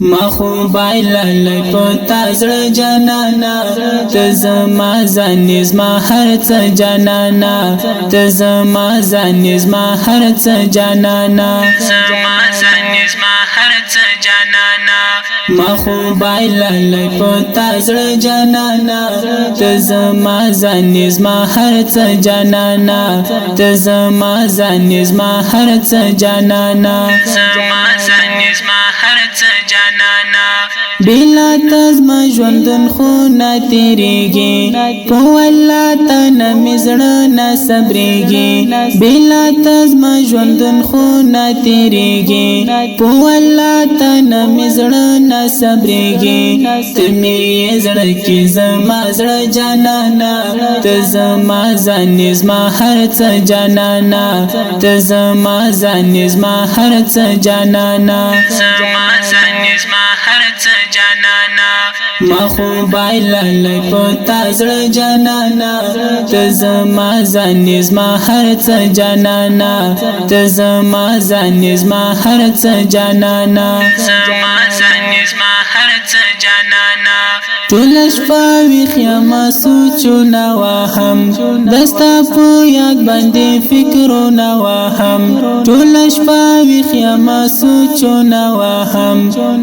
ما خو بایللی پتا زړه جانانا ته زما ځان زما هر څه جانانا ته زما ځان زما هر څه جانانا زما ځان زما هر څه جانانا ما خو بایللی پتا زړه جانانا ته زما ځان زما هر څه جانانا ته زما ځان زما هر څه جانانا زما ځان زما هر څه جانانا بلا تزما ژوندون خو نه تیریږي په والله ته نه مې زړه نه صبرېږي بلا تزما ژوندون خو نه تیریږي په والله ته نه مې زړه نه صبرېږي ته مې زړه کې زما زړه جانانا ته زما ځان زما هر څه جانانا ته زما ځان زما هر څه جانانا زما ځان زما هر څه جانانا ما خو بایللی پتا زړه جانانا ته زما ځان زما هر څه جانانا ته زما ځان زما هر څه جانانا زما ځان زما هر څه جانانا ټول شپه ویښ سوچونه وهم دستا په یاد باندې فکرونه وهم ټول شپه ویښ سوچونه وهم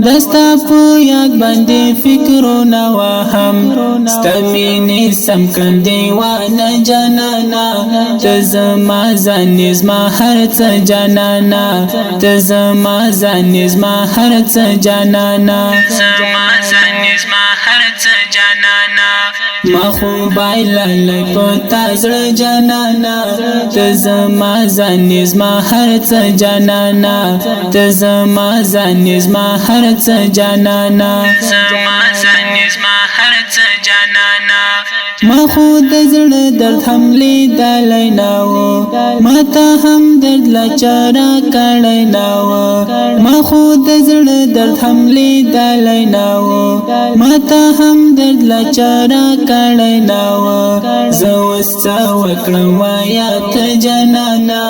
دستا په یاد باندې فکرونه وهم ستا مینې سم کړم دیوانه جانانا ته زما ځان زما هر څه جانانا ته زما ځان زما هر څه جانانا زما ځان زما هر څه جانانا ما خو بایللی پتا زړه جانانا ته زما ځان زما هر څه جانانا ته زما ځان زما هر څه جانانا زما ځان زما هر څه جانانا ما خو د زړه درد هم لیدلی نه و ما ته هم درد لا چاره کړی نه و ما خو د زړه درد هم لیدلی نه و ما ته هم درد لا چاره کړی نه و زه اوس څه وکړم وایه ته جانانا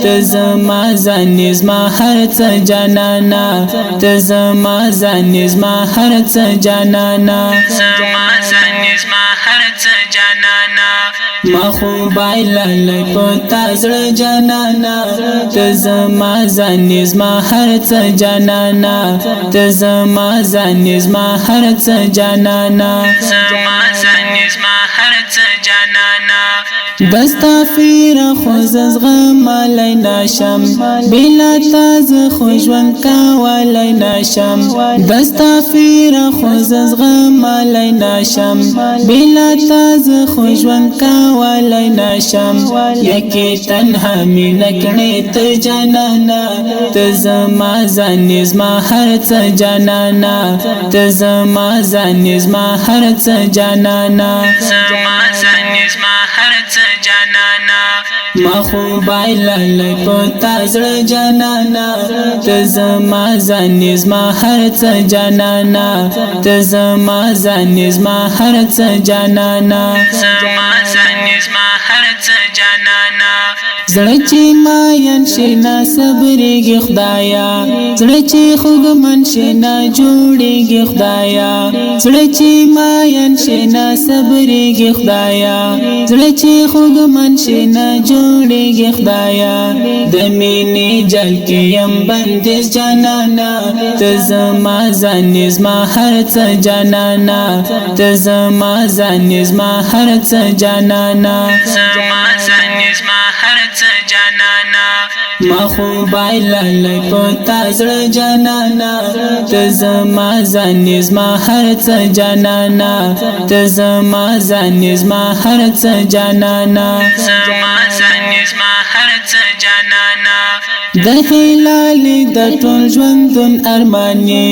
ته زما ځان زما هر څه جانانا ته زما ځان زما هر څه جانانا زما ځان زما هر څه جانانا ما خو بایللی پتا زړه جانانا ته زما ځان زما هر څه جانانا ته زما ځان زما هر څه جانانا زما ځان زما هر څه جانانا دستا فیر خو زغملی نشم بلا تاز خو ژوند کولی نشم دستا فیر خو زغملی نشم بلا تاز خو ژوند کولی نشم یکی تنها مینه کړې ته جانانا ته زما ځان زما هر څه جانانا ته زما ځان زما هر څه جانانا زما ځان زما هر څه جانانا ما خو بایللی پتا زړه جانانا ته زما ځان زما هر څه جانانا ته زما ځان زما هر څه جانانا زما ځان زما هر څه جانانا زړه چې ماین شي نه صبرېږي خدایا زړه چې خوږمن شي نه جوړېږي خدایا زړه چې ماین شي نه صبرېږي خدایا زړه چې خوږمن شي نه جوړېږي خدایا د مینې جل کې یم بندیز جانانا ته زما ځان زما هر څه جانانا ته زما ځان زما هر څه جانانا زما ځان زما هر څه جانانا ما خو بایللی پتا زړه جانانا ته زما ځان زما هر څه جانانا ته زما ځان زما هر څه جانانا زما ځان زما هر څه جانانا د هلالې د ټول ژوندون ارمانې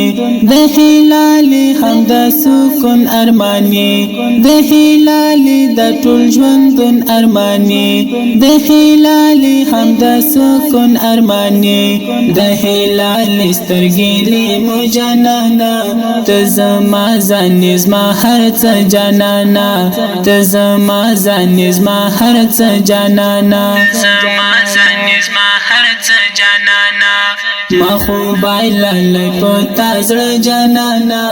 د هلالې هم د سکون ارمانې د هلالې د ټول ژوندون ارمانې د هلالې هم د سکون ارمانې د هلالې سترګې لیمو جانانا ته زما ځان زما هر څه جانانا ته زما ځان زما هر څه جانانا زما ځان زما هر څه جانانا ما خو بایللی پتا زړه جانانا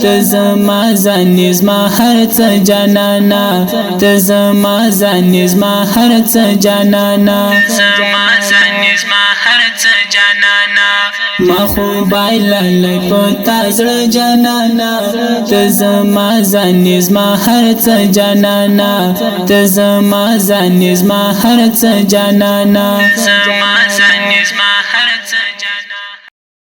ته زما ځان زما هر څه جانانا ته زما ځان زما هر څه جانانا زما ځان زما هر څه جانانا ما خو بایللی پتا زړه جانانا ته زما ځان زما هر څه جانانا ته زما ځان زما هر څه جانانا زما ځان زما